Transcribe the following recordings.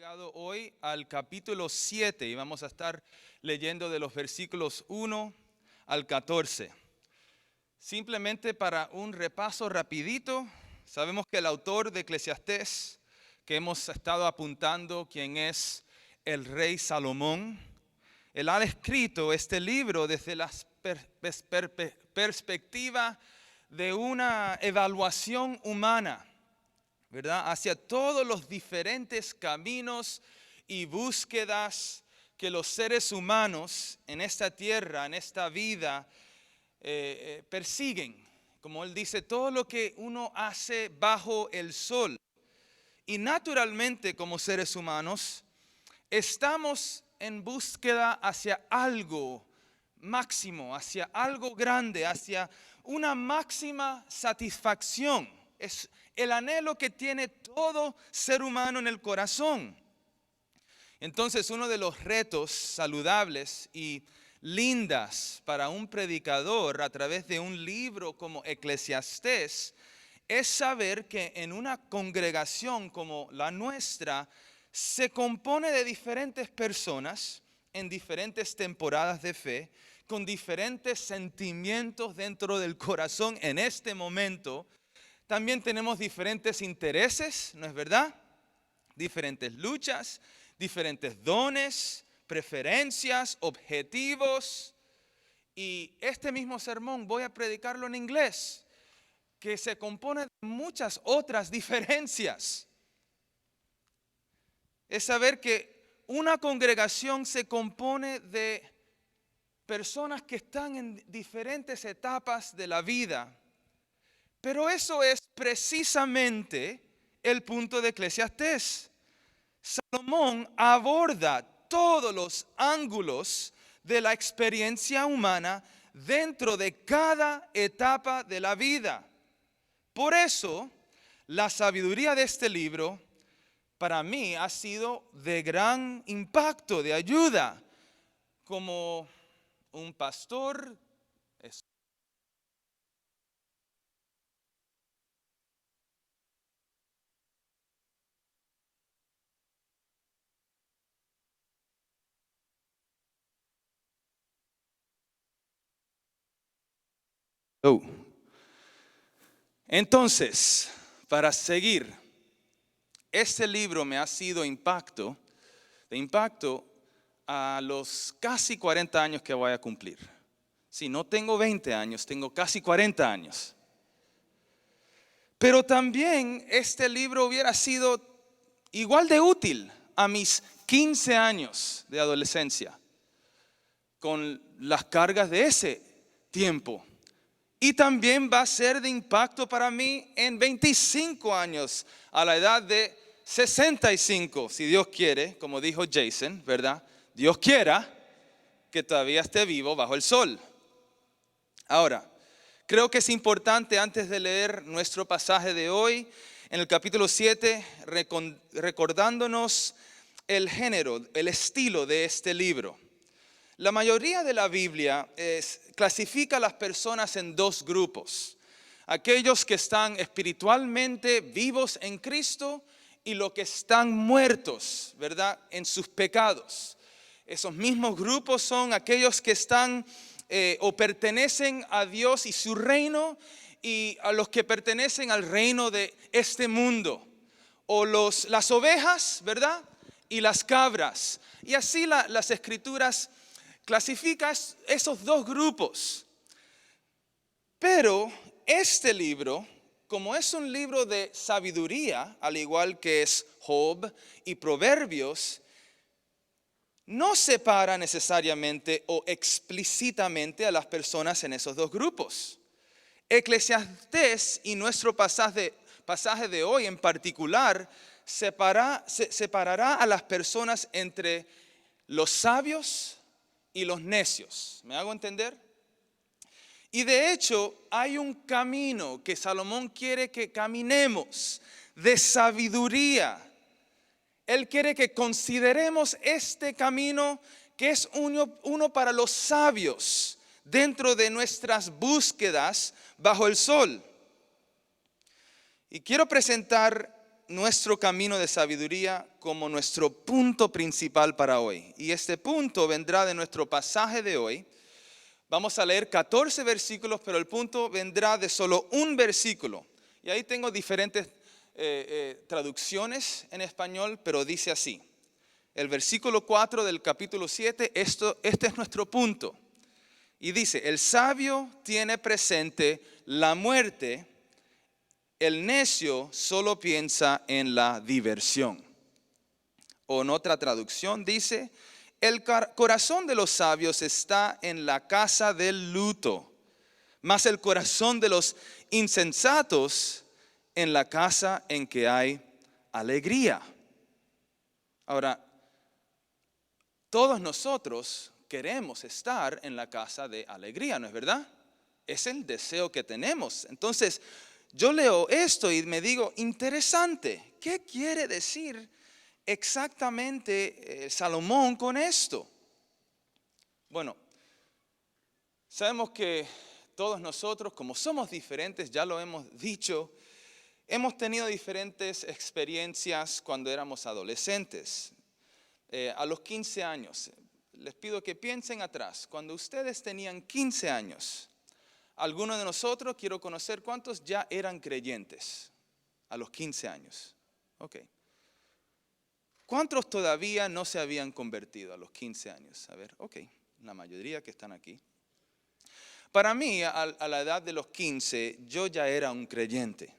llegado hoy al capítulo 7 y vamos a estar leyendo de los versículos 1 al 14. Simplemente para un repaso rapidito, sabemos que el autor de Eclesiastés, que hemos estado apuntando, quien es el rey Salomón, él ha escrito este libro desde la perspectiva de una evaluación humana, ¿verdad? Hacia todos los diferentes caminos y búsquedas que los seres humanos en esta tierra, en esta vida, persiguen. Como él dice, todo lo que uno hace bajo el sol. Y naturalmente, como seres humanos, estamos en búsqueda hacia algo máximo, hacia algo grande, hacia una máxima satisfacción. Es el anhelo que tiene todo ser humano en el corazón. Entonces, uno de los retos saludables y lindas para un predicador a través de un libro como Eclesiastés es saber que en una congregación como la nuestra se compone de diferentes personas en diferentes temporadas de fe, con diferentes sentimientos dentro del corazón en este momento. También tenemos diferentes intereses, ¿no es verdad? Diferentes luchas, diferentes dones, preferencias, objetivos. Y este mismo sermón voy a predicarlo en inglés, que se compone de muchas otras diferencias. Es saber que una congregación se compone de personas que están en diferentes etapas de la vida. Pero eso es precisamente el punto de Eclesiastés. Salomón aborda todos los ángulos de la experiencia humana dentro de cada etapa de la vida. Por eso, la sabiduría de este libro para mí ha sido de gran impacto, de ayuda, como un pastor. Entonces, para seguir, este libro me ha sido de impacto a los casi 40 años que voy a cumplir. Si no tengo 20 años, tengo casi 40 años. Pero también este libro hubiera sido igual de útil a mis 15 años de adolescencia, con las cargas de ese tiempo. Y también va a ser de impacto para mí en 25 años, a la edad de 65, si Dios quiere, como dijo Jason, ¿verdad? Dios quiera que todavía esté vivo bajo el sol. Ahora, creo que es importante, antes de leer nuestro pasaje de hoy, en el capítulo 7, recordándonos el género, el estilo de este libro. La mayoría de la Biblia clasifica a las personas en dos grupos. Aquellos que están espiritualmente vivos en Cristo y los que están muertos, ¿verdad?, en sus pecados. Esos mismos grupos son aquellos que están o pertenecen a Dios y su reino, y a los que pertenecen al reino de este mundo. O las ovejas, ¿verdad?, y las cabras. Y así las escrituras clasifica esos dos grupos. Pero este libro, como es un libro de sabiduría, al igual que es Job y Proverbios, no separa necesariamente o explícitamente a las personas en esos dos grupos. Eclesiastés y nuestro pasaje de hoy en particular separará a las personas entre los sabios y los necios. ¿Me hago entender? Y de hecho hay un camino que Salomón quiere que caminemos de sabiduría. Él quiere que consideremos este camino que es uno para los sabios dentro de nuestras búsquedas bajo el sol. Y quiero presentar nuestro camino de sabiduría como nuestro punto principal para hoy. Y este punto vendrá de nuestro pasaje de hoy. Vamos a leer 14 versículos, pero el punto vendrá de solo un versículo. Y ahí tengo diferentes traducciones en español, pero dice así. El versículo 4 del capítulo 7, este es nuestro punto. Y dice, el sabio tiene presente la muerte, el necio solo piensa en la diversión. O en otra traducción dice, el corazón de los sabios está en la casa del luto, mas el corazón de los insensatos en la casa en que hay alegría. Ahora, todos nosotros queremos estar en la casa de alegría, ¿no es verdad? Es el deseo que tenemos. Entonces, yo leo esto y me digo, interesante, ¿qué quiere decir exactamente Salomón con esto? Bueno, sabemos que todos nosotros, como somos diferentes, ya lo hemos dicho, hemos tenido diferentes experiencias cuando éramos adolescentes. A los 15 años, les pido que piensen atrás, cuando ustedes tenían 15 años, algunos de nosotros, quiero conocer cuántos ya eran creyentes a los 15 años. Ok. ¿Cuántos todavía no se habían convertido a los 15 años? A ver, ok, la mayoría que están aquí. Para mí, a la edad de los 15, yo ya era un creyente.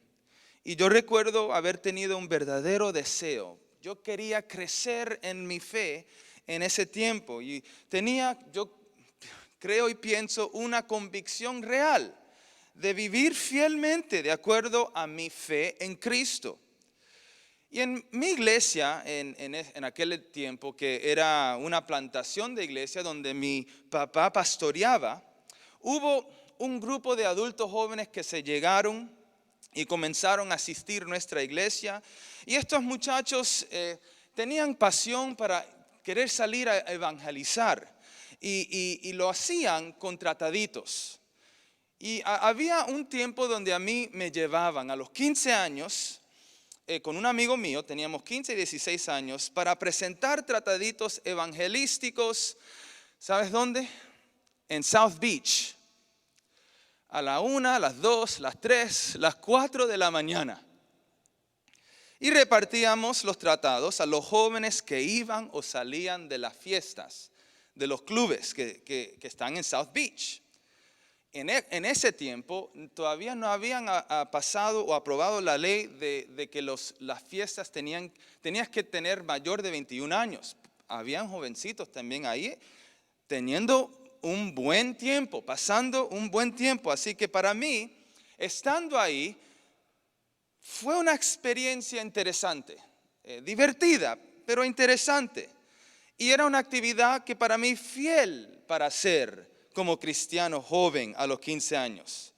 Y yo recuerdo haber tenido un verdadero deseo. Yo quería crecer en mi fe en ese tiempo. Y tenía, yo creo y pienso, una convicción real de vivir fielmente de acuerdo a mi fe en Cristo. Y en mi iglesia, en aquel tiempo, que era una plantación de iglesia donde mi papá pastoreaba, hubo un grupo de adultos jóvenes que se llegaron y comenzaron a asistir a nuestra iglesia. Y estos muchachos tenían pasión para querer salir a evangelizar. Y lo hacían con trataditos. Y había un tiempo donde a mí me llevaban a los 15 años, con un amigo mío, teníamos 15 y 16 años, para presentar trataditos evangelísticos. ¿Sabes dónde? En South Beach. A la 1, las 2, las 3, las 4 de la mañana. Y repartíamos los tratados a los jóvenes que iban o salían de las fiestas, de los clubes que están en South Beach. En ese tiempo todavía no habían pasado o aprobado la ley de que las fiestas tenías que tener mayor de 21 años. Habían jovencitos también ahí teniendo un buen tiempo, pasando un buen tiempo. Así que para mí, estando ahí, fue una experiencia interesante, divertida, pero interesante. Y era una actividad que para mí fiel para hacer como cristiano joven a los 15 años.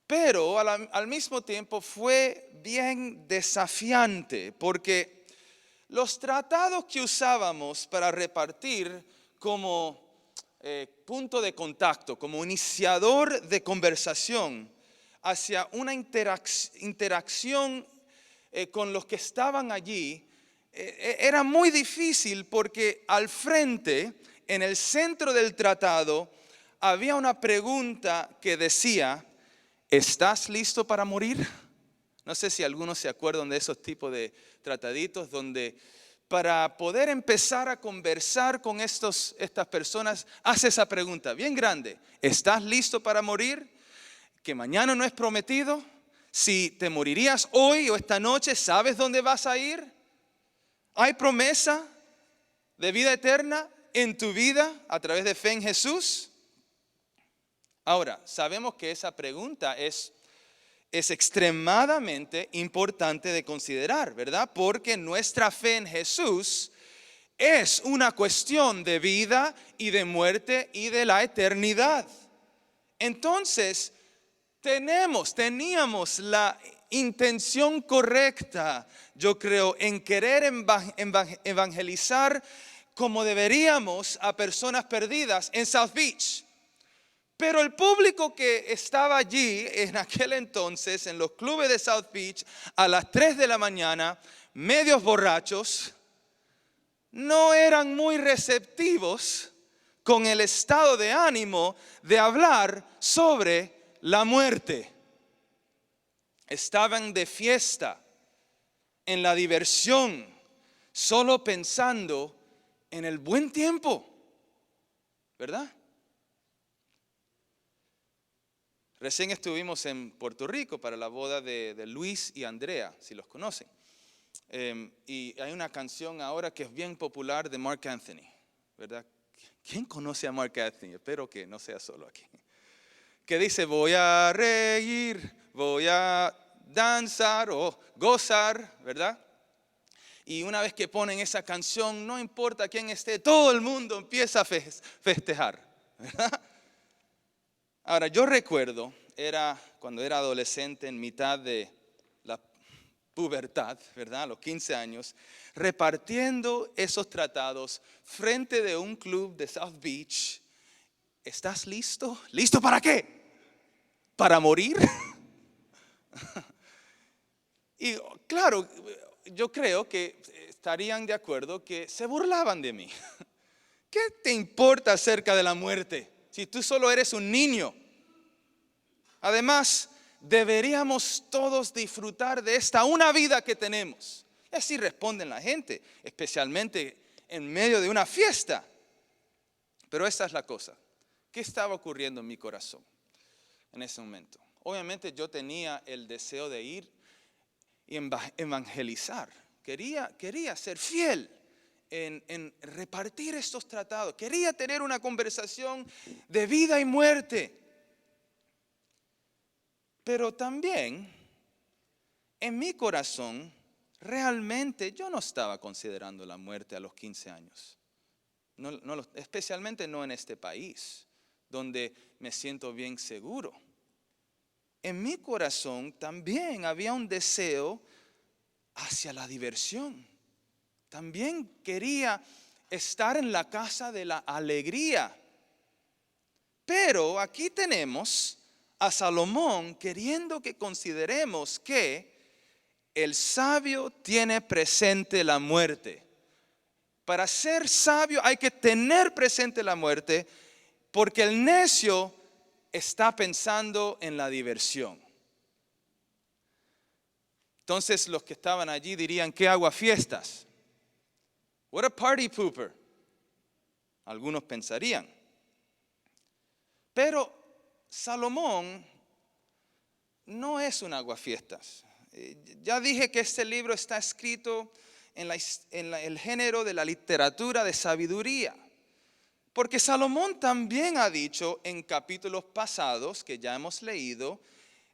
Pero al mismo tiempo fue bien desafiante porque los tratados que usábamos para repartir como punto de contacto, como iniciador de conversación hacia una interacción con los que estaban allí, era muy difícil porque al frente, en el centro del tratado, había una pregunta que decía, ¿estás listo para morir? No sé si algunos se acuerdan de esos tipos de trataditos donde para poder empezar a conversar con estas personas, hace esa pregunta bien grande. ¿Estás listo para morir? Que mañana no es prometido. Si te morirías hoy o esta noche, ¿sabes dónde vas a ir? ¿Hay promesa de vida eterna en tu vida a través de fe en Jesús? Ahora, sabemos que esa pregunta es extremadamente importante de considerar, ¿verdad? Porque nuestra fe en Jesús es una cuestión de vida y de muerte y de la eternidad. Entonces, teníamos la intención correcta, yo creo, en querer evangelizar como deberíamos a personas perdidas en South Beach. Pero el público que estaba allí en aquel entonces, en los clubes de South Beach, a las 3 de la mañana, medios borrachos, no eran muy receptivos con el estado de ánimo de hablar sobre la muerte. Estaban de fiesta, en la diversión, solo pensando en el buen tiempo, ¿verdad? Recién estuvimos en Puerto Rico para la boda de Luis y Andrea, si los conocen. Y hay una canción ahora que es bien popular de Marc Anthony, ¿verdad? ¿Quién conoce a Marc Anthony? Espero que no sea solo aquí. Que dice, voy a reír, voy a danzar o gozar, ¿verdad? Y una vez que ponen esa canción, no importa quién esté, todo el mundo empieza a festejar, ¿verdad? Ahora, yo recuerdo, cuando era adolescente, en mitad de la pubertad, ¿verdad? A los 15 años, repartiendo esos tratados frente de un club de South Beach. ¿Estás listo? ¿Listo para qué? ¿Para morir? Y claro, yo creo que estarían de acuerdo que se burlaban de mí. ¿Qué te importa acerca de la muerte si tú solo eres un niño? Además, deberíamos todos disfrutar de esta una vida que tenemos. Y así responden la gente, especialmente en medio de una fiesta. Pero esta es la cosa. ¿Qué estaba ocurriendo en mi corazón en ese momento? Obviamente yo tenía el deseo de ir y evangelizar. Quería ser fiel en repartir estos tratados. Quería tener una conversación de vida y muerte. Pero también en mi corazón realmente yo no estaba considerando la muerte a los 15 años. Especialmente no en este país, donde me siento bien seguro. En mi corazón también había un deseo hacia la diversión. También quería estar en la casa de la alegría. Pero aquí tenemos a Salomón queriendo que consideremos que el sabio tiene presente la muerte. Para ser sabio hay que tener presente la muerte, porque el necio está pensando en la diversión. Entonces los que estaban allí dirían, ¿qué aguafiestas? What a party pooper. Algunos pensarían. Pero Salomón no es un aguafiestas. Ya dije que este libro está escrito en el género de la literatura de sabiduría. Porque Salomón también ha dicho en capítulos pasados que ya hemos leído,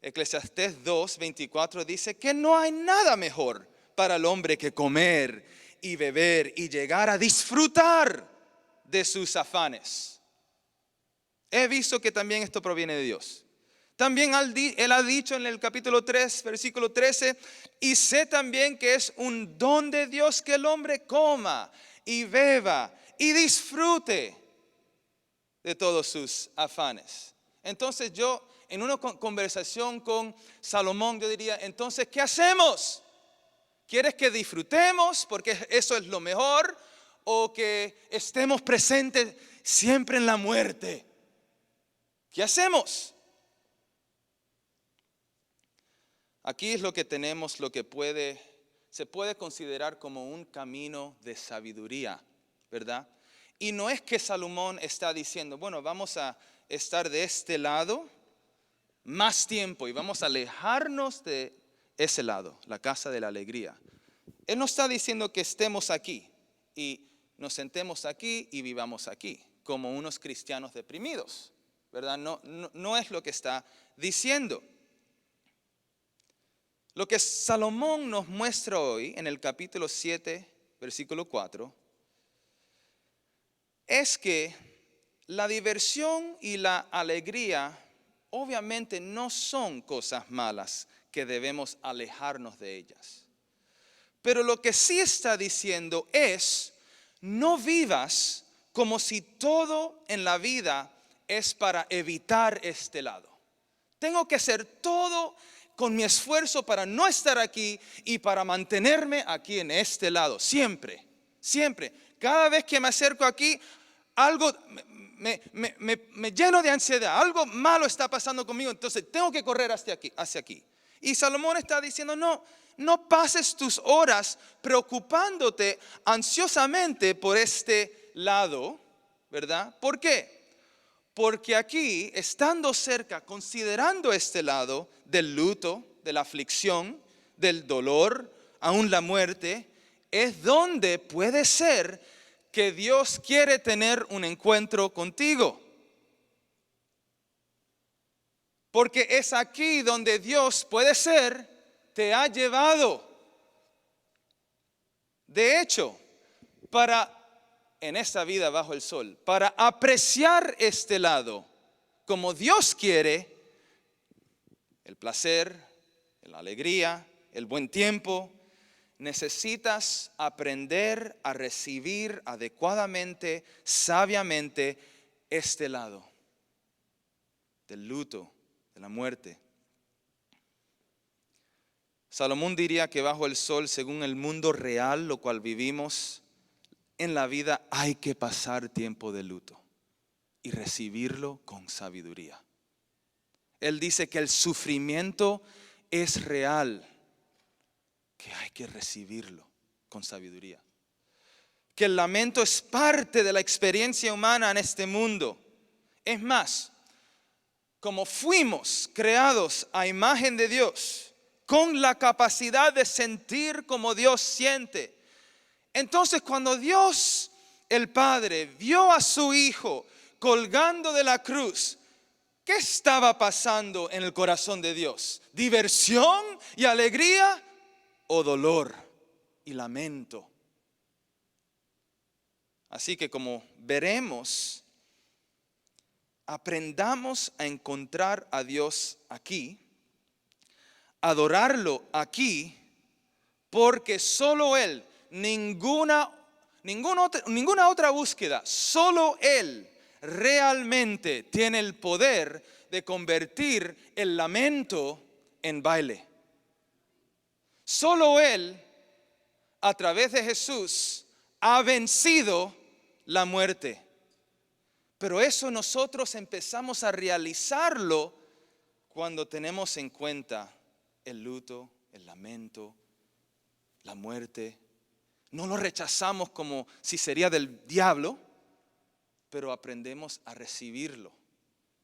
Eclesiastés 2:24 dice que no hay nada mejor para el hombre que comer y beber y llegar a disfrutar de sus afanes. He visto que también esto proviene de Dios. También él ha dicho en el capítulo 3, versículo 13, y sé también que es un don de Dios que el hombre coma y beba y disfrute de todos sus afanes. Entonces yo, en una conversación con Salomón, yo diría, entonces, ¿qué hacemos? ¿Quieres que disfrutemos porque eso es lo mejor? ¿O que estemos presentes siempre en la muerte? ¿Qué hacemos? Aquí es lo que tenemos, lo que se puede considerar como un camino de sabiduría, ¿verdad? Y no es que Salomón está diciendo, bueno, vamos a estar de este lado más tiempo y vamos a alejarnos de ese lado, la casa de la alegría. Él no está diciendo que estemos aquí y nos sentemos aquí y vivamos aquí, como unos cristianos deprimidos, ¿verdad? No es lo que está diciendo. Lo que Salomón nos muestra hoy en el capítulo 7, versículo 4, es que la diversión y la alegría obviamente no son cosas malas que debemos alejarnos de ellas. Pero lo que sí está diciendo es, no vivas como si todo en la vida es para evitar este lado. Tengo que hacer todo con mi esfuerzo para no estar aquí y para mantenerme aquí en este lado. Siempre, siempre. Cada vez que me acerco aquí, algo me lleno de ansiedad. Algo malo está pasando conmigo. Entonces tengo que correr hacia aquí. Y Salomón está diciendo, no pases tus horas preocupándote ansiosamente por este lado, ¿verdad? ¿Por qué? Porque aquí, estando cerca, considerando este lado del luto, de la aflicción, del dolor, aún la muerte, es donde puede ser que Dios quiere tener un encuentro contigo. Porque es aquí donde Dios puede ser, te ha llevado. De hecho, en esta vida bajo el sol, para apreciar este lado, como Dios quiere, el placer, la alegría, el buen tiempo, necesitas aprender a recibir adecuadamente, sabiamente, este lado del luto, de la muerte. Salomón diría que bajo el sol, según el mundo real, lo cual vivimos, en la vida hay que pasar tiempo de luto y recibirlo con sabiduría. Él dice que el sufrimiento es real, que hay que recibirlo con sabiduría. Que el lamento es parte de la experiencia humana en este mundo. Es más, como fuimos creados a imagen de Dios, con la capacidad de sentir como Dios siente, entonces cuando Dios, el Padre, vio a su Hijo colgando de la cruz, ¿qué estaba pasando en el corazón de Dios? ¿Diversión y alegría o dolor y lamento? Así que como veremos, aprendamos a encontrar a Dios aquí, adorarlo aquí, porque solo Él, ninguna otra búsqueda, solo Él realmente tiene el poder de convertir el lamento en baile. Solo Él, a través de Jesús, ha vencido la muerte. Pero eso nosotros empezamos a realizarlo cuando tenemos en cuenta el luto, el lamento, la muerte. No lo rechazamos como si sería del diablo, pero aprendemos a recibirlo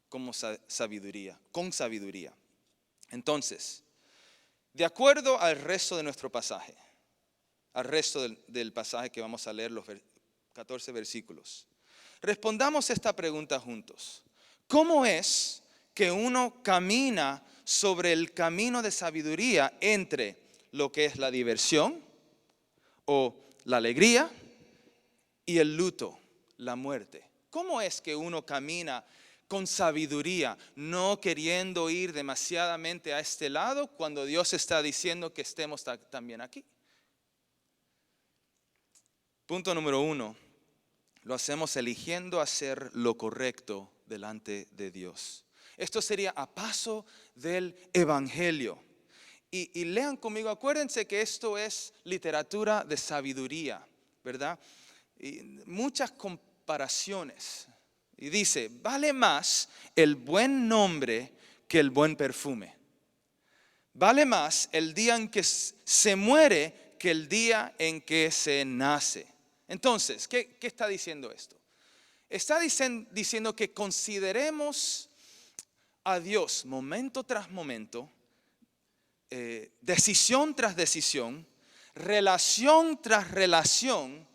como sabiduría, con sabiduría. Entonces, de acuerdo al resto de nuestro pasaje, al resto del pasaje que vamos a leer, los 14 versículos, respondamos esta pregunta juntos. ¿Cómo es que uno camina sobre el camino de sabiduría entre lo que es la diversión o la alegría y el luto, la muerte? ¿Cómo es que uno camina con sabiduría, no queriendo ir demasiadamente a este lado cuando Dios está diciendo que estemos también aquí? Punto número 1, lo hacemos eligiendo hacer lo correcto delante de Dios. Esto sería a paso del Evangelio. Y lean conmigo, acuérdense que esto es literatura de sabiduría, ¿verdad? Y muchas comparaciones. Y dice, vale más el buen nombre que el buen perfume. Vale más el día en que se muere que el día en que se nace. Entonces, ¿qué está diciendo esto? Está diciendo que consideremos a Dios momento tras momento, decisión tras decisión, relación tras relación,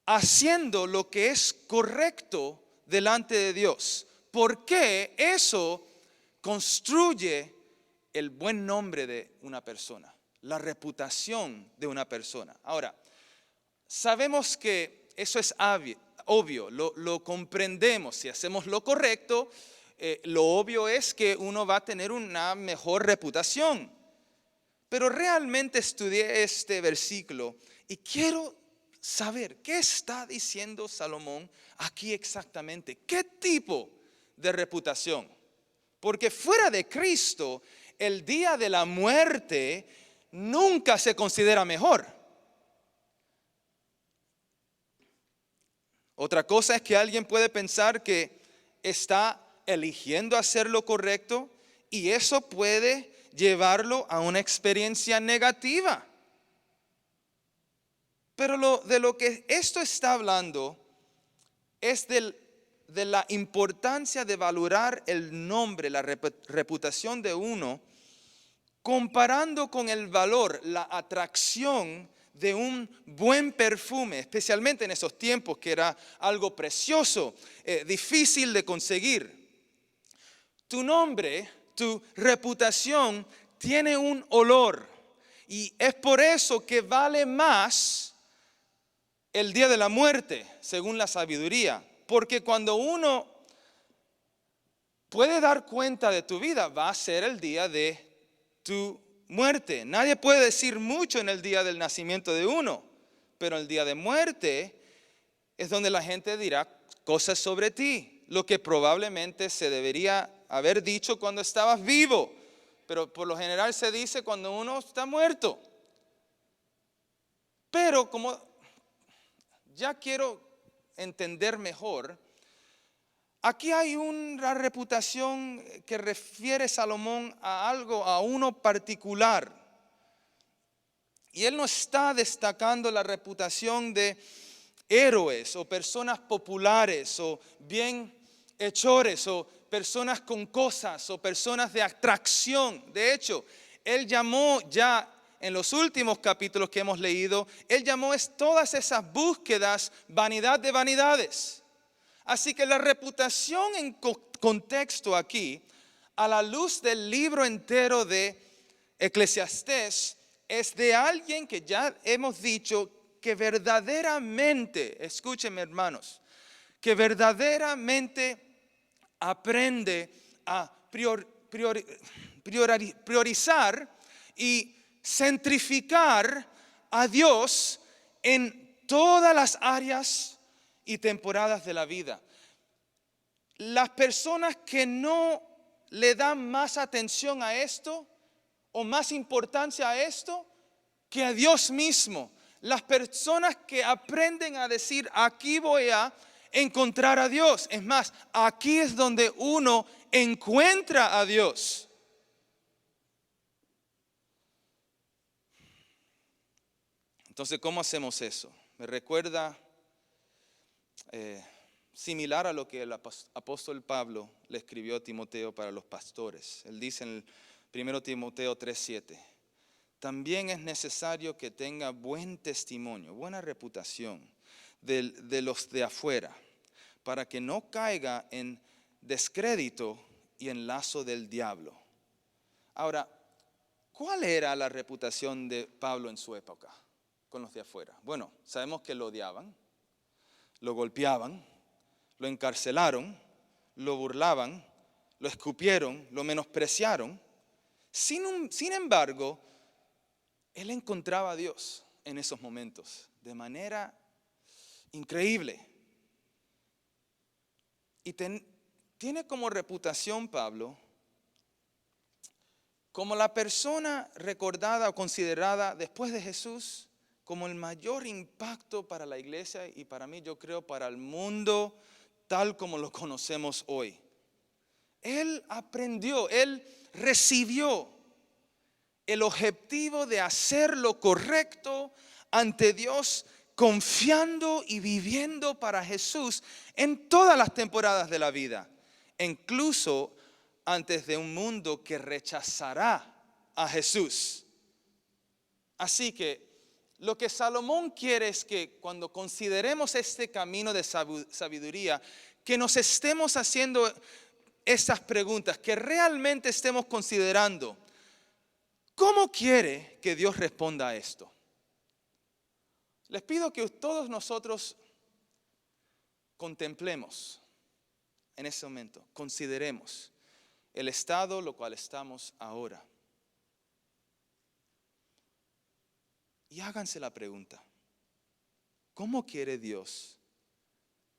haciendo lo que es correcto delante de Dios. Porque eso construye el buen nombre de una persona, la reputación de una persona. Ahora, sabemos que eso es obvio, lo comprendemos. Si hacemos lo correcto, lo obvio es que uno va a tener una mejor reputación. Pero realmente estudié este versículo y quiero saber qué está diciendo Salomón aquí exactamente. ¿Qué tipo de reputación? Porque fuera de Cristo, el día de la muerte nunca se considera mejor. Otra cosa es que alguien puede pensar que está eligiendo hacer lo correcto y eso puede llevarlo a una experiencia negativa. Pero de lo que esto está hablando es de la importancia de valorar el nombre, la reputación de uno, comparando con el valor, la atracción de un buen perfume, especialmente en esos tiempos que era algo precioso, difícil de conseguir. Tu nombre, tu reputación tiene un olor y es por eso que vale más el día de la muerte, según la sabiduría. Porque cuando uno puede dar cuenta de tu vida, va a ser el día de tu muerte. Nadie puede decir mucho en el día del nacimiento de uno, pero el día de muerte es donde la gente dirá cosas sobre ti, lo que probablemente se debería haber dicho cuando estabas vivo, pero por lo general se dice cuando uno está muerto. Pero como ya quiero entender mejor, aquí hay una reputación que refiere Salomón a algo, a uno particular. Y él no está destacando la reputación de héroes o personas populares o bienhechores o personas con cosas o personas de atracción. De hecho, él llamó ya en los últimos capítulos que hemos leído, él llamó todas esas búsquedas vanidad de vanidades. Así que la reputación en contexto aquí, a la luz del libro entero de Eclesiastés, es de alguien que ya hemos dicho que verdaderamente, escúchenme hermanos, que verdaderamente aprende a priorizar y centrificar a Dios en todas las áreas y temporadas de la vida. Las personas que no le dan más atención a esto o más importancia a esto que a Dios mismo. Las personas que aprenden a decir, aquí voy a encontrar a Dios. Es más, aquí es donde uno encuentra a Dios. Entonces, ¿cómo hacemos eso? Me recuerda similar a lo que el apóstol Pablo le escribió a Timoteo para los pastores. Él dice en el 1 Timoteo 3:7, también es necesario que tenga buen testimonio, buena reputación de los de afuera, para que no caiga en descrédito y en lazo del diablo. Ahora, ¿cuál era la reputación de Pablo en su época con los de afuera? Bueno, sabemos que lo odiaban, lo golpeaban, lo encarcelaron, lo burlaban, lo escupieron, lo menospreciaron. Sin embargo, él encontraba a Dios en esos momentos de manera increíble. Y tiene como reputación Pablo como la persona recordada o considerada después de Jesús como el mayor impacto para la iglesia y para mí, yo creo, para el mundo tal como lo conocemos hoy. Él aprendió, él recibió el objetivo de hacer lo correcto ante Dios, confiando y viviendo para Jesús en todas las temporadas de la vida, incluso antes de un mundo que rechazará a Jesús. Así que lo que Salomón quiere es que cuando consideremos este camino de sabiduría, que nos estemos haciendo estas preguntas, que realmente estemos considerando, ¿cómo quiere que Dios responda a esto? Les pido que todos nosotros contemplemos en ese momento, consideremos el estado lo cual estamos ahora. Y háganse la pregunta, ¿cómo quiere Dios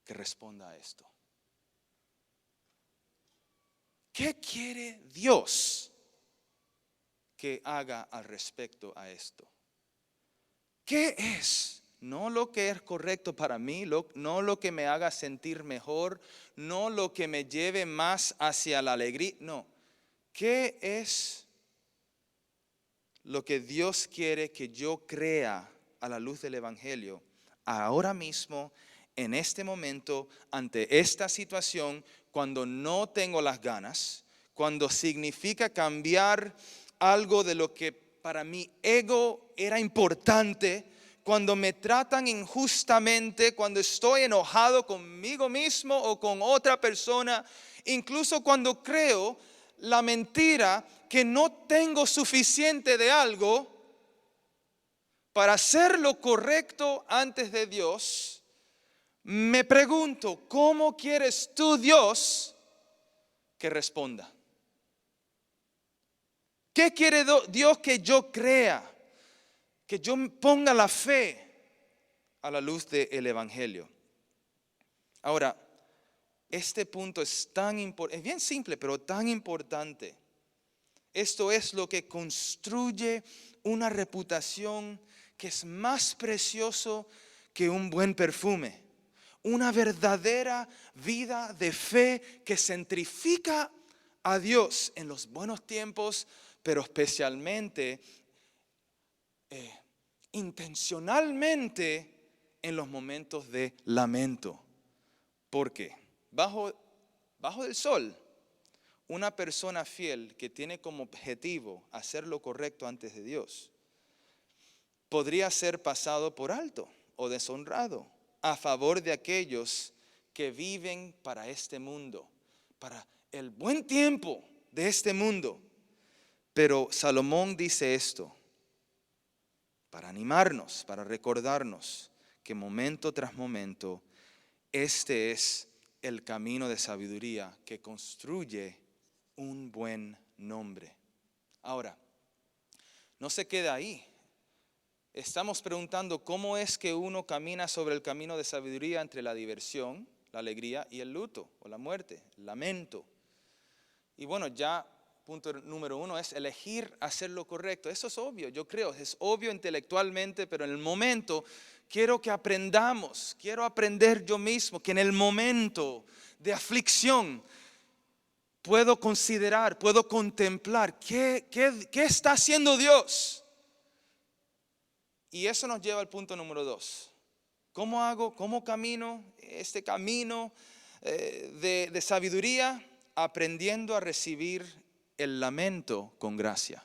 que responda a esto? ¿Qué quiere Dios que haga al respecto a esto? ¿Qué es? No lo que es correcto para mí, no lo que me haga sentir mejor, no lo que me lleve más hacia la alegría, no. ¿Qué es lo que Dios quiere que yo crea a la luz del Evangelio ahora mismo, en este momento, ante esta situación, cuando no tengo las ganas, cuando significa cambiar algo de lo que para mi ego era importante, cuando me tratan injustamente, cuando estoy enojado conmigo mismo o con otra persona, incluso cuando creo la mentira que no tengo suficiente de algo para hacer lo correcto antes de Dios, me pregunto, ¿cómo quieres tú, Dios, que responda? ¿Qué quiere Dios que yo crea? Que yo ponga la fe a la luz del Evangelio. Ahora, este punto es tan importante, es bien simple, pero tan importante. Esto es lo que construye una reputación que es más precioso que un buen perfume. Una verdadera vida de fe que centrifica a Dios en los buenos tiempos, pero especialmente intencionalmente en los momentos de lamento. Porque bajo el sol, una persona fiel que tiene como objetivo hacer lo correcto antes de Dios podría ser pasado por alto o deshonrado a favor de aquellos que viven para este mundo, para el buen tiempo de este mundo. Pero Salomón dice esto para animarnos, para recordarnos que momento tras momento este es el camino de sabiduría que construye un buen nombre. Ahora, no se queda ahí. Estamos preguntando cómo es que uno camina sobre el camino de sabiduría entre la diversión, la alegría y el luto o la muerte, el lamento. Y bueno, ya punto número 1 es elegir hacer lo correcto. Eso es obvio, yo creo, es obvio intelectualmente, pero en el momento quiero que aprendamos, quiero aprender yo mismo que en el momento de aflicción puedo considerar, puedo contemplar qué está haciendo Dios. Y eso nos lleva al punto número 2. ¿Cómo camino este camino de sabiduría? Aprendiendo a recibir el lamento con gracia.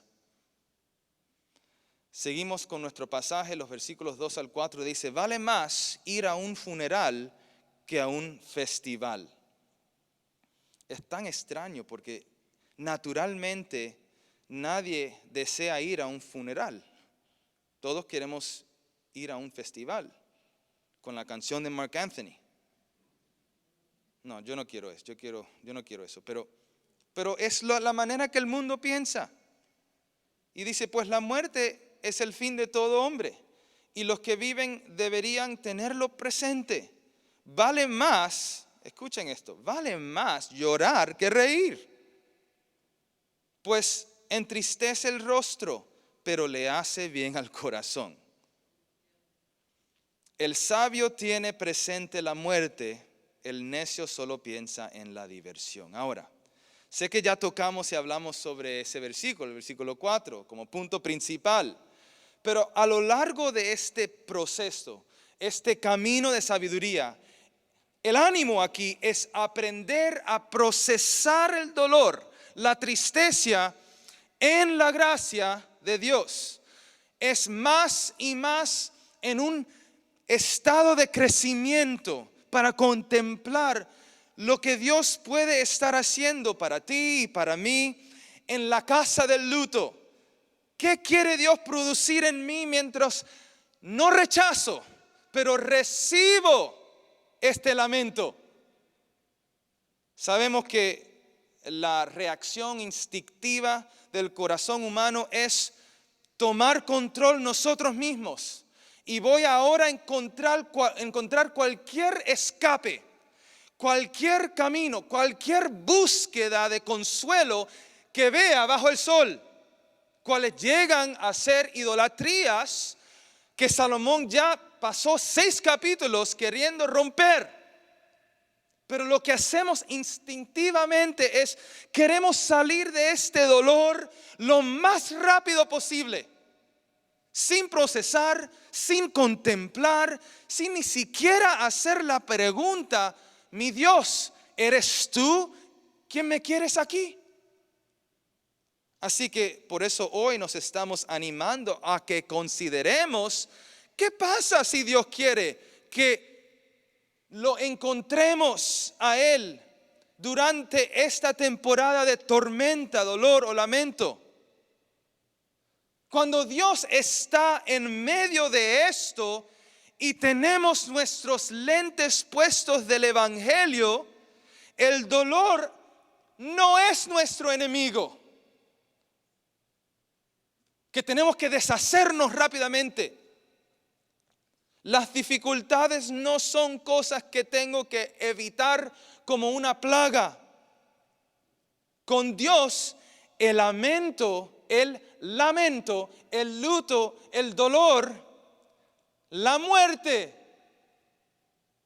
Seguimos con nuestro pasaje, los versículos 2 al 4, dice, vale más ir a un funeral que a un festival. Es tan extraño porque naturalmente nadie desea ir a un funeral. Todos queremos ir a un festival con la canción de Mark Anthony. No, yo no quiero eso, yo no quiero eso, pero es la manera que el mundo piensa. Y dice, pues la muerte es el fin de todo hombre, y los que viven deberían tenerlo presente. Vale más, escuchen esto, vale más llorar que reír, pues entristece el rostro, pero le hace bien al corazón. El sabio tiene presente la muerte, el necio solo piensa en la diversión. Ahora, sé que ya tocamos y hablamos sobre ese versículo, el versículo 4, como punto principal. Pero a lo largo de este proceso, este camino de sabiduría, el ánimo aquí es aprender a procesar el dolor, la tristeza en la gracia de Dios. Es más y más en un estado de crecimiento para contemplar lo que Dios puede estar haciendo para ti y para mí en la casa del luto. ¿Qué quiere Dios producir en mí mientras no rechazo, pero recibo este lamento? Sabemos que la reacción instintiva del corazón humano es tomar control nosotros mismos Y voy ahora a encontrar cualquier escape, cualquier camino, cualquier búsqueda de consuelo que vea bajo el sol, cuales llegan a ser idolatrías que Salomón ya pasó 6 capítulos queriendo romper. Pero lo que hacemos instintivamente es, queremos salir de este dolor lo más rápido posible, sin procesar, sin contemplar, sin ni siquiera hacer la pregunta: mi Dios, ¿eres tú quien me quieres aquí? Así que por eso hoy nos estamos animando a que consideremos qué pasa si Dios quiere que lo encontremos a Él durante esta temporada de tormenta, dolor o lamento. Cuando Dios está en medio de esto y tenemos nuestros lentes puestos del Evangelio, el dolor no es nuestro enemigo, que tenemos que deshacernos rápidamente. Las dificultades no son cosas que tengo que evitar como una plaga. Con Dios, el lamento, el luto, el dolor, la muerte,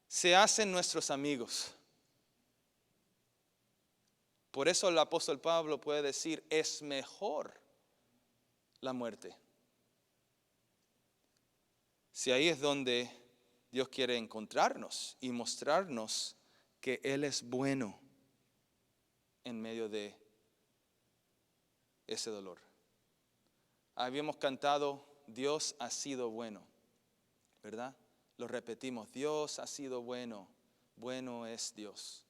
se hacen nuestros amigos. Por eso el apóstol Pablo puede decir, es mejor la muerte. Si ahí es donde Dios quiere encontrarnos y mostrarnos que Él es bueno en medio de ese dolor. Habíamos cantado, Dios ha sido bueno, ¿verdad? Lo repetimos, Dios ha sido bueno, bueno es Dios.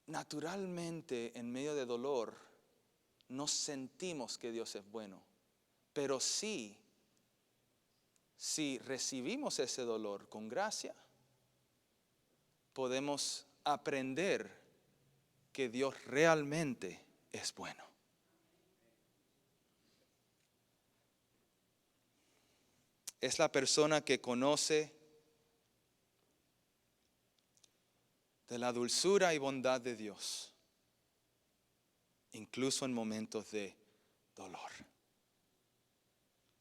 Naturalmente, en medio de dolor, no sentimos que Dios es bueno, pero sí, si recibimos ese dolor con gracia, podemos aprender que Dios realmente es bueno. Es la persona que conoce de la dulzura y bondad de Dios, incluso en momentos de dolor.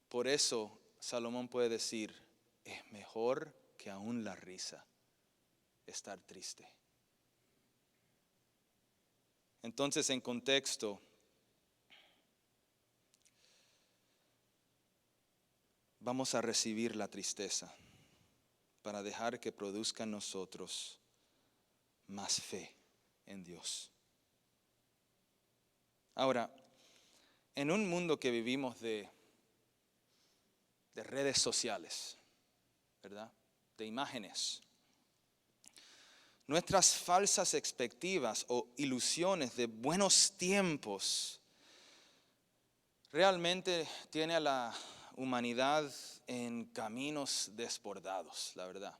Por eso Salomón puede decir, es mejor que aún la risa estar triste. Entonces, en contexto, vamos a recibir la tristeza para dejar que produzca en nosotros más fe en Dios. Ahora, en un mundo que vivimos de redes sociales, ¿verdad? De imágenes, nuestras falsas expectativas o ilusiones de buenos tiempos realmente tiene a la humanidad en caminos desbordados, la verdad.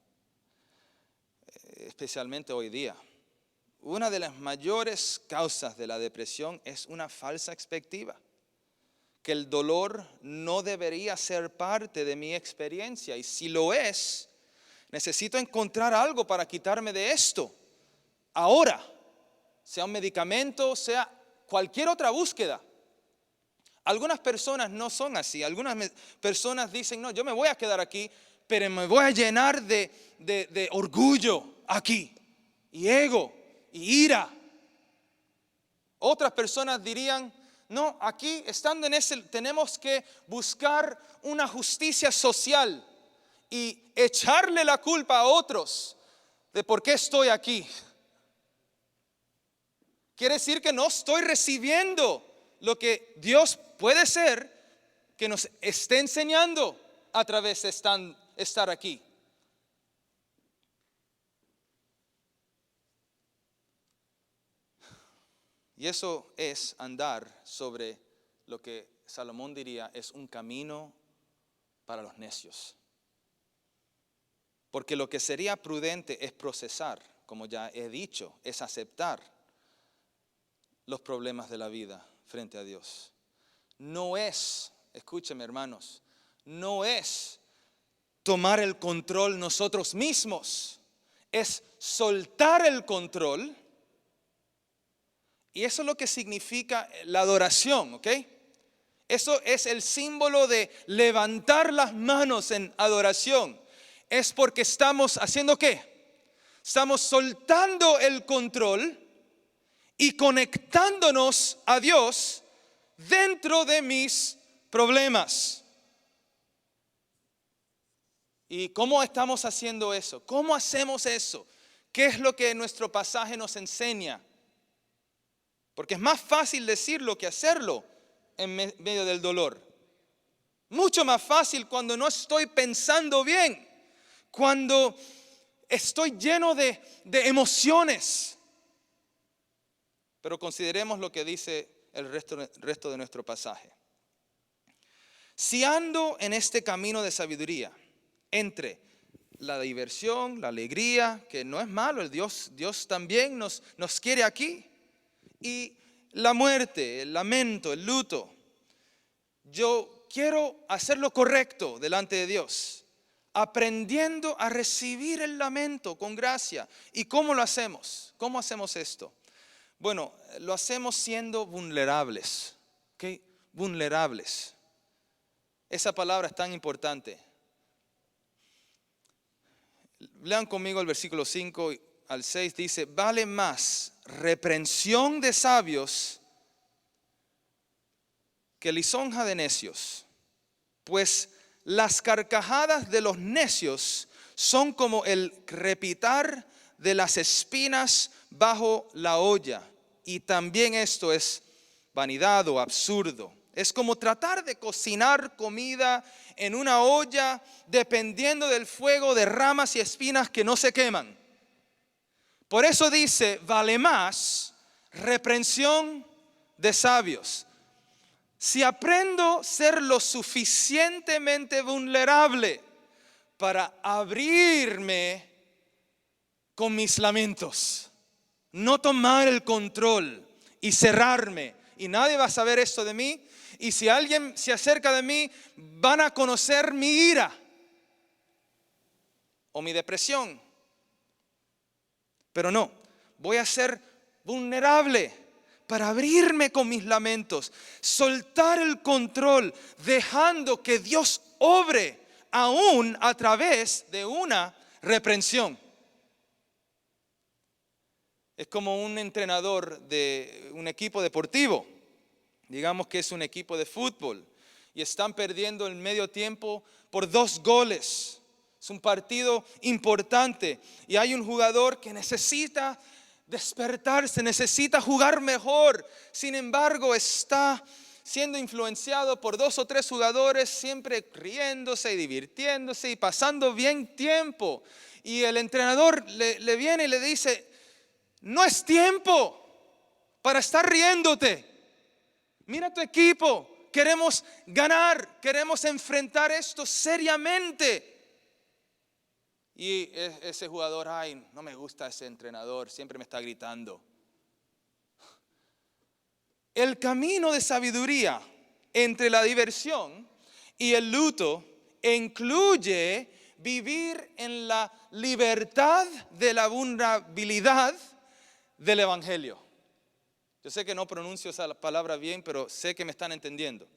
Especialmente hoy día. Una de las mayores causas de la depresión es una falsa expectativa. Que el dolor no debería ser parte de mi experiencia. Y si lo es, necesito encontrar algo para quitarme de esto. Ahora, sea un medicamento, sea cualquier otra búsqueda. Algunas personas no son así. Algunas personas dicen, no, yo me voy a quedar aquí, pero me voy a llenar de orgullo aquí, y ego, y ira. Otras personas dirían, no, aquí estando en ese, tenemos que buscar una justicia social y echarle la culpa a otros de por qué estoy aquí. Quiere decir que no estoy recibiendo lo que Dios puede ser que nos esté enseñando a través de estar aquí. Y eso es andar sobre lo que Salomón diría es un camino para los necios. Porque lo que sería prudente es procesar, como ya he dicho, es aceptar los problemas de la vida frente a Dios. No es, escúcheme hermanos, no es tomar el control nosotros mismos, es soltar el control. Y eso es lo que significa la adoración, ¿ok? Eso es el símbolo de levantar las manos en adoración. Es porque estamos haciendo ¿qué? Estamos soltando el control y conectándonos a Dios dentro de mis problemas. ¿Y cómo estamos haciendo eso? ¿Cómo hacemos eso? ¿Qué es lo que nuestro pasaje nos enseña? Porque es más fácil decirlo que hacerlo en medio del dolor. Mucho más fácil cuando no estoy pensando bien, cuando estoy lleno de emociones. Pero consideremos lo que dice el resto de nuestro pasaje. Si ando en este camino de sabiduría, entre la diversión, la alegría, que no es malo, Dios también nos quiere aquí, y la muerte, el lamento, el luto, yo quiero hacer lo correcto delante de Dios, aprendiendo a recibir el lamento con gracia. ¿Y cómo lo hacemos? ¿Cómo hacemos esto? Bueno, lo hacemos siendo vulnerables, ¿ok? Vulnerables. Esa palabra es tan importante. Lean conmigo el versículo 5 al 6, dice: vale más reprensión de sabios que lisonja de necios, pues las carcajadas de los necios son como el crepitar de las espinas bajo la olla, y también esto es vanidad o absurdo. Es como tratar de cocinar comida en una olla dependiendo del fuego de ramas y espinas que no se queman. Por eso dice, vale más reprensión de sabios. Si aprendo a ser lo suficientemente vulnerable para abrirme con mis lamentos, no tomar el control y cerrarme, y nadie va a saber esto de mí, y si alguien se acerca de mí, van a conocer mi ira o mi depresión. Pero no, voy a ser vulnerable para abrirme con mis lamentos, soltar el control, dejando que Dios obre aún a través de una reprensión. Es como un entrenador de un equipo deportivo, digamos que es un equipo de fútbol, y están perdiendo el medio tiempo por 2 goles. Es un partido importante y hay un jugador que necesita despertarse, necesita jugar mejor. Sin embargo, está siendo influenciado por 2 o 3 jugadores, siempre riéndose y divirtiéndose y pasando bien tiempo. Y el entrenador le viene y le dice: no es tiempo para estar riéndote. Mira tu equipo, queremos ganar, queremos enfrentar esto seriamente. Y ese jugador, ay, no me gusta ese entrenador, siempre me está gritando. El camino de sabiduría entre la diversión y el luto incluye vivir en la libertad de la vulnerabilidad del Evangelio. Yo sé que no pronuncio esa palabra bien, pero sé que me están entendiendo.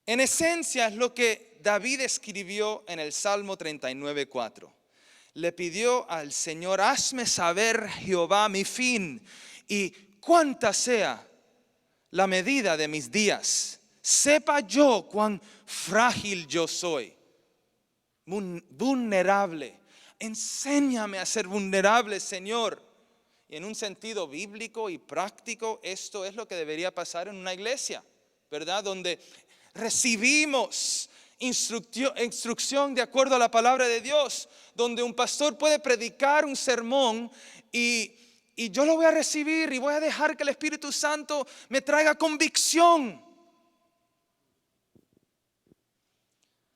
En esencia es lo que David escribió en el Salmo 39:4. Le pidió al Señor: hazme saber, Jehová, mi fin, y cuánta sea la medida de mis días. Sepa yo cuán frágil yo soy. Vulnerable. Enséñame a ser vulnerable, Señor. Y en un sentido bíblico y práctico, esto es lo que debería pasar en una iglesia, ¿verdad? Donde recibimos instrucción de acuerdo a la palabra de Dios, donde un pastor puede predicar un sermón y yo lo voy a recibir y voy a dejar que el Espíritu Santo me traiga convicción,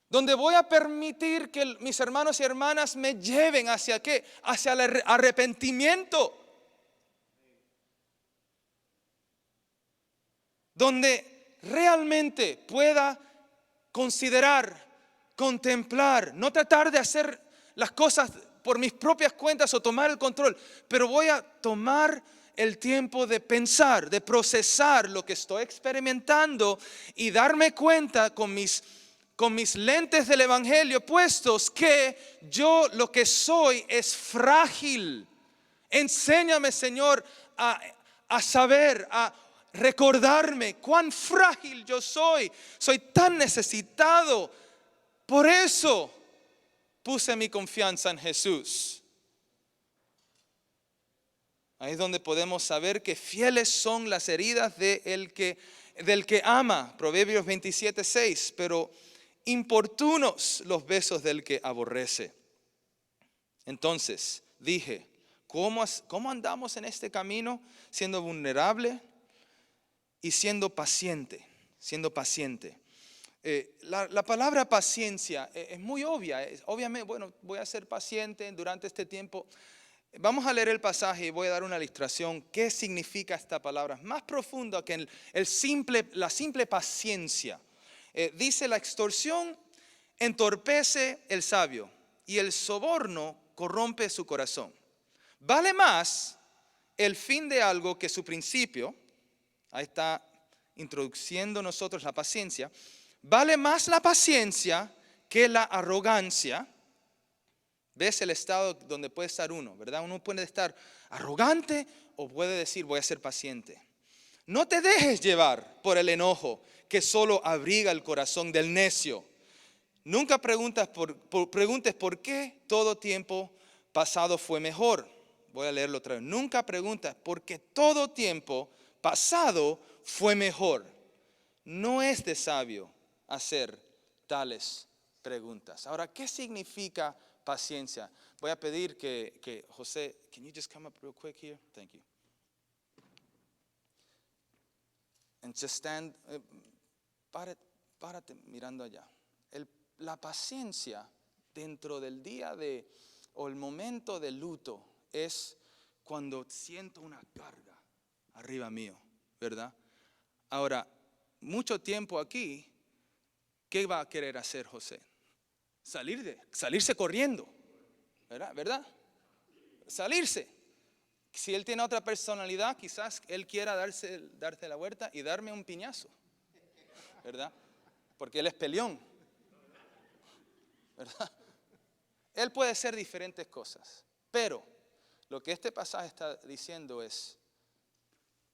donde voy a permitir que mis hermanos y hermanas me lleven hacia ¿qué? Hacia el arrepentimiento, donde realmente pueda considerar, contemplar, no tratar de hacer las cosas por mis propias cuentas o tomar el control, pero voy a tomar el tiempo de pensar, de procesar lo que estoy experimentando y darme cuenta con mis lentes del Evangelio puestos que yo lo que soy es frágil. Enséñame, Señor, a saber, a recordarme cuán frágil yo soy. Soy tan necesitado. Por eso puse mi confianza en Jesús. Ahí es donde podemos saber que fieles son las heridas del que ama. Proverbios 27:6. Pero importunos los besos del que aborrece. Entonces dije, ¿cómo andamos en este camino? Siendo vulnerable y siendo paciente. La palabra paciencia es muy obvia. Obviamente, bueno, voy a ser paciente durante este tiempo. Vamos a leer el pasaje y voy a dar una ilustración. ¿Qué significa esta palabra? Más profunda que la simple paciencia. Dice: la extorsión entorpece el sabio y el soborno corrompe su corazón. Vale más el fin de algo que su principio. Ahí está introduciendo nosotros la paciencia. Vale más la paciencia que la arrogancia. ¿Ves el estado donde puede estar uno, verdad? Uno puede estar arrogante o puede decir voy a ser paciente. No te dejes llevar por el enojo que solo abriga el corazón del necio. Nunca preguntes por qué todo tiempo pasado fue mejor. Voy a leerlo otra vez. Nunca preguntes por qué todo tiempo pasado fue mejor. No es de sabio hacer tales preguntas. Ahora, ¿qué significa paciencia? Voy a pedir que José, can you just come up real quick here? Thank you. And just stand, párate mirando allá. La paciencia dentro del día o el momento de luto es cuando siento una carga arriba mío, ¿verdad? Ahora, mucho tiempo aquí, ¿qué va a querer hacer José? Salirse corriendo, ¿verdad? Salirse. Si él tiene otra personalidad, quizás él quiera darse la vuelta y darme un piñazo, ¿verdad? Porque él es peleón, ¿verdad? Él puede ser diferentes cosas, pero lo que este pasaje está diciendo es: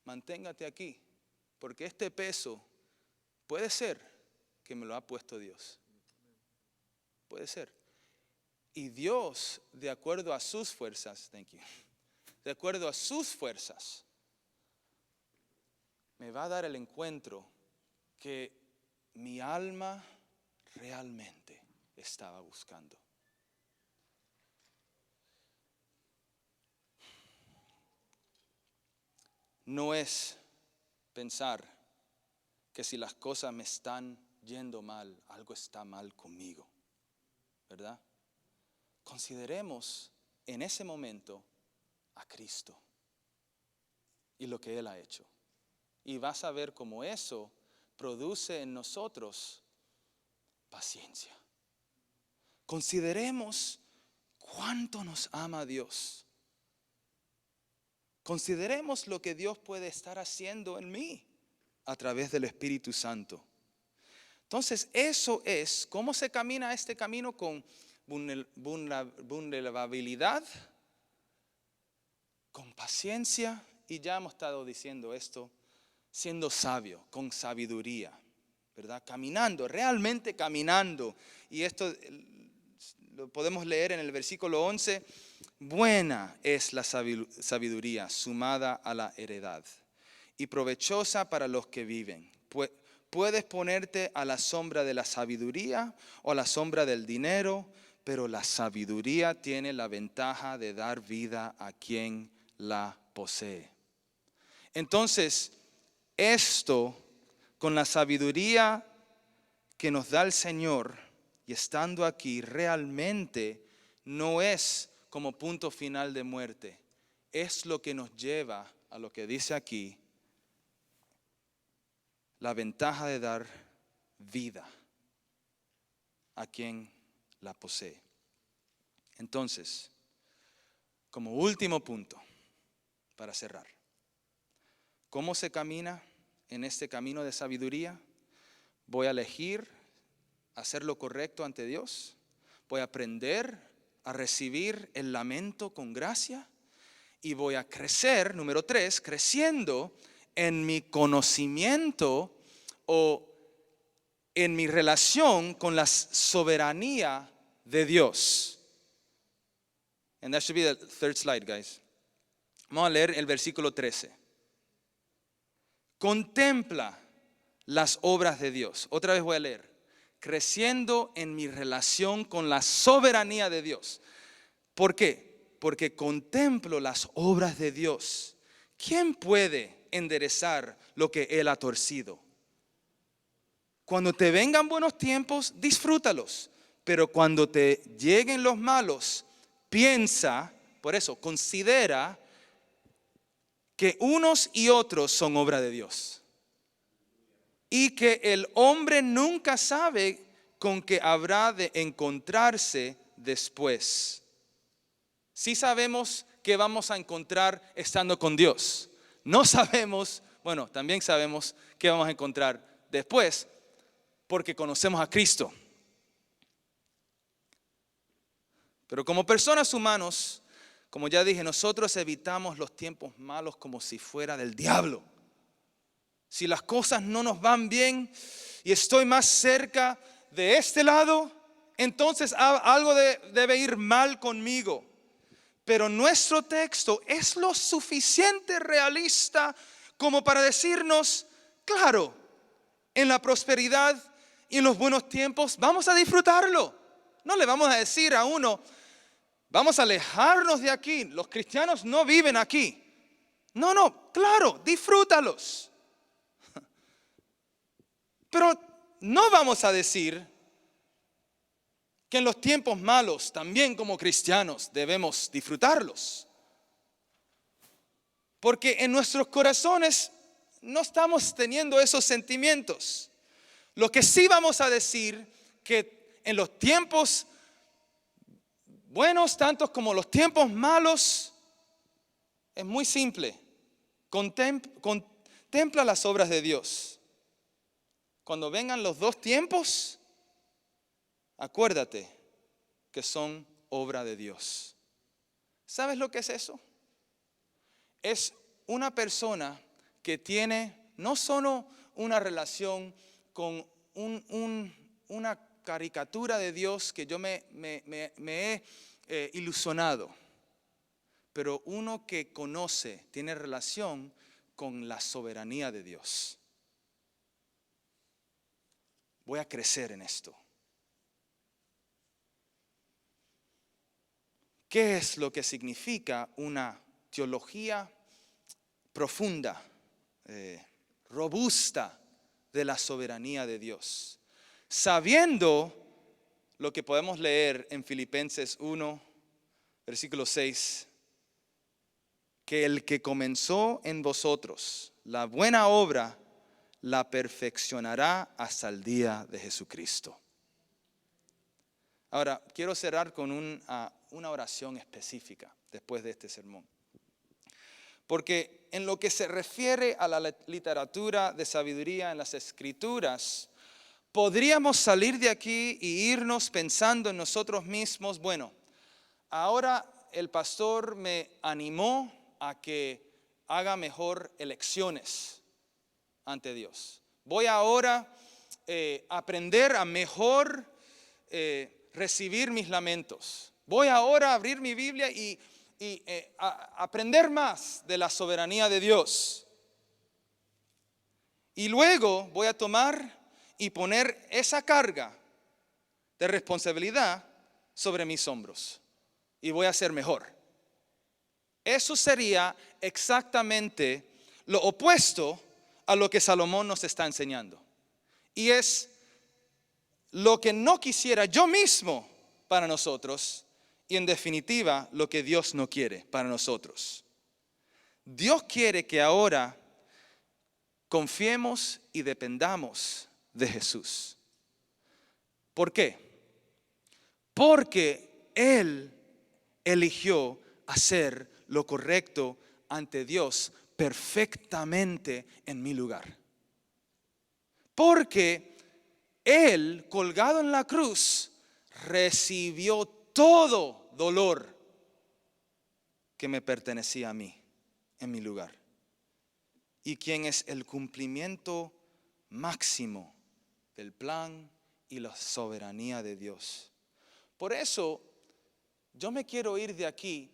manténgate aquí, porque este peso puede ser que me lo ha puesto Dios. Puede ser. Y Dios, de acuerdo a sus fuerzas, de acuerdo a sus fuerzas, me va a dar el encuentro que mi alma realmente estaba buscando. No es pensar que si las cosas me están yendo mal, algo está mal conmigo, ¿verdad? Consideremos en ese momento a Cristo y lo que Él ha hecho. Y vas a ver cómo eso produce en nosotros paciencia. Consideremos cuánto nos ama Dios. Consideremos lo que Dios puede estar haciendo en mí a través del Espíritu Santo. Entonces, eso es cómo se camina este camino con vulnerabilidad, con paciencia, y ya hemos estado diciendo esto, siendo sabio, con sabiduría, ¿verdad? Caminando, realmente caminando. Y esto lo podemos leer en el versículo 11. Buena es la sabiduría sumada a la heredad y provechosa para los que viven. Puedes ponerte a la sombra de la sabiduría o a la sombra del dinero, pero la sabiduría tiene la ventaja de dar vida a quien la posee. Entonces, esto con la sabiduría que nos da el Señor y estando aquí realmente no es como punto final de muerte. Es lo que nos lleva a lo que dice aquí, la ventaja de dar vida a quien la posee. Entonces, como último punto, para cerrar, ¿cómo se camina en este camino de sabiduría? Voy a elegir hacer lo correcto ante Dios. Voy a aprender a recibir el lamento con gracia. Y voy a crecer, número 3, creciendo en mi conocimiento o en mi relación con la soberanía de Dios. And that should be the third slide, guys. Vamos a leer el versículo 13. Contempla las obras de Dios. Otra vez voy a leer. Creciendo en mi relación con la soberanía de Dios. ¿Por qué? Porque contemplo las obras de Dios. ¿Quién puede enderezar lo que Él ha torcido? Cuando te vengan buenos tiempos, disfrútalos. Pero cuando te lleguen los malos, piensa, por eso, considera que unos y otros son obra de Dios. Y que el hombre nunca sabe con qué habrá de encontrarse después. Sí sabemos que vamos a encontrar estando con Dios. No sabemos, bueno, también sabemos que vamos a encontrar después, porque conocemos a Cristo. Pero como personas humanos, como ya dije, nosotros evitamos los tiempos malos como si fuera del diablo. Si las cosas no nos van bien y estoy más cerca de este lado, entonces algo debe ir mal conmigo. Pero nuestro texto es lo suficiente realista como para decirnos, claro, en la prosperidad y en los buenos tiempos vamos a disfrutarlo. No le vamos a decir a uno, vamos a alejarnos de aquí. Los cristianos no viven aquí. No, claro, disfrútalos. Pero no vamos a decir que en los tiempos malos, también como cristianos, debemos disfrutarlos. Porque en nuestros corazones no estamos teniendo esos sentimientos. Lo que sí vamos a decir, que en los tiempos buenos, tantos como los tiempos malos, es muy simple. Contempla las obras de Dios. Cuando vengan los dos tiempos, acuérdate que son obra de Dios. ¿Sabes lo que es eso? Es una persona que tiene no solo una relación con una caricatura de Dios que yo me he ilusionado, pero uno que conoce, tiene relación con la soberanía de Dios. Voy a crecer en esto. ¿Qué es lo que significa una teología profunda, robusta de la soberanía de Dios? Sabiendo lo que podemos leer en Filipenses 1, versículo 6, que el que comenzó en vosotros la buena obra, la perfeccionará hasta el día de Jesucristo. Ahora, quiero cerrar con una oración específica después de este sermón. Porque en lo que se refiere a la literatura de sabiduría en las Escrituras, podríamos salir de aquí y irnos pensando en nosotros mismos, bueno, ahora el pastor me animó a que haga mejor elecciones ante Dios. Voy ahora a aprender a mejor recibir mis lamentos. Voy ahora a abrir mi Biblia y aprender más de la soberanía de Dios. Y luego voy a tomar y poner esa carga de responsabilidad sobre mis hombros. Y voy a ser mejor. Eso sería exactamente lo opuesto a lo que Salomón nos está enseñando. Y es lo que no quisiera yo mismo para nosotros y en definitiva lo que Dios no quiere para nosotros. Dios quiere que ahora confiemos y dependamos de Jesús. ¿Por qué? Porque Él eligió hacer lo correcto ante Dios perfectamente en mi lugar. Porque Él, colgado en la cruz, recibió todo dolor que me pertenecía a mí, en mi lugar. Y quien es el cumplimiento máximo del plan y la soberanía de Dios. Por eso, yo me quiero ir de aquí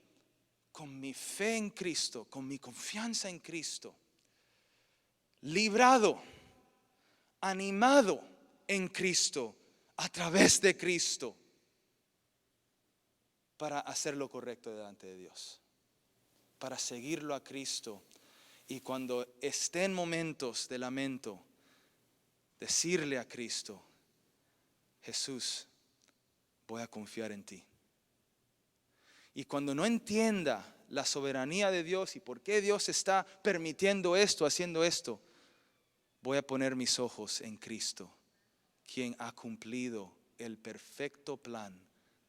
con mi fe en Cristo, con mi confianza en Cristo, librado, animado en Cristo, a través de Cristo, para hacer lo correcto delante de Dios, para seguirlo a Cristo. Y cuando esté en momentos de lamento, decirle a Cristo: Jesús, voy a confiar en ti. Y cuando no entienda la soberanía de Dios y por qué Dios está permitiendo esto, haciendo esto, voy a poner mis ojos en Cristo, quien ha cumplido el perfecto plan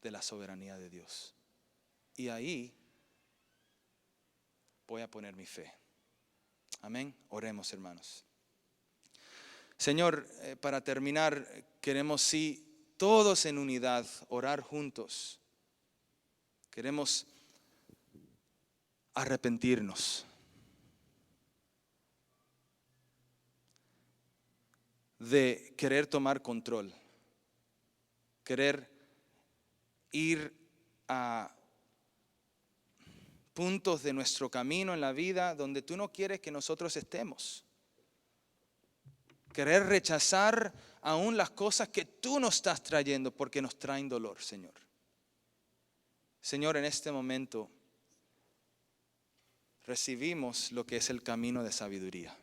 de la soberanía de Dios. Y ahí voy a poner mi fe. Amén. Oremos, hermanos. Señor, para terminar, queremos todos en unidad orar juntos. Queremos arrepentirnos de querer tomar control, querer ir a puntos de nuestro camino en la vida donde tú no quieres que nosotros estemos. Querer rechazar aún las cosas que tú nos estás trayendo porque nos traen dolor, Señor. Señor, en este momento recibimos lo que es el camino de sabiduría.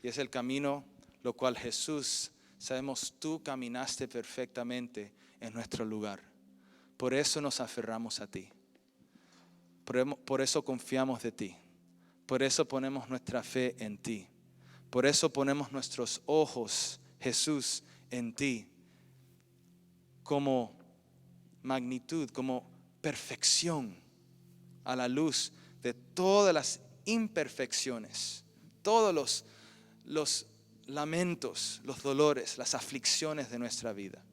Y es el camino lo cual Jesús, sabemos, tú caminaste perfectamente en nuestro lugar. Por eso nos aferramos a ti. Por eso confiamos de ti. Por eso ponemos nuestra fe en ti. Por eso ponemos nuestros ojos, Jesús, en ti. Como magnitud, como perfección a la luz de todas las imperfecciones, todos los lamentos, los dolores, las aflicciones de nuestra vida.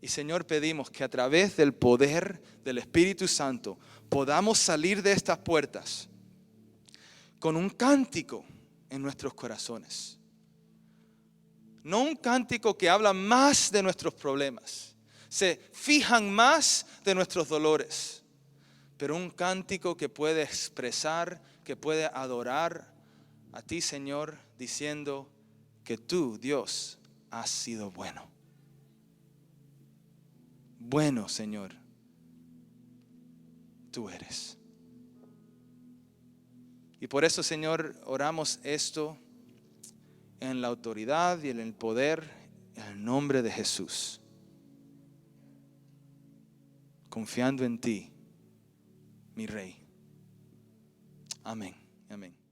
Y Señor, pedimos que a través del poder del Espíritu Santo podamos salir de estas puertas con un cántico en nuestros corazones. No un cántico que habla más de nuestros problemas, se fijan más de nuestros dolores, pero un cántico que puede expresar, que puede adorar a ti, Señor, diciendo que tú, Dios, has sido bueno. Bueno, Señor, tú eres. Y por eso, Señor, oramos esto en la autoridad y en el poder, en el nombre de Jesús. Confiando en ti, mi Rey. Amén. Amén.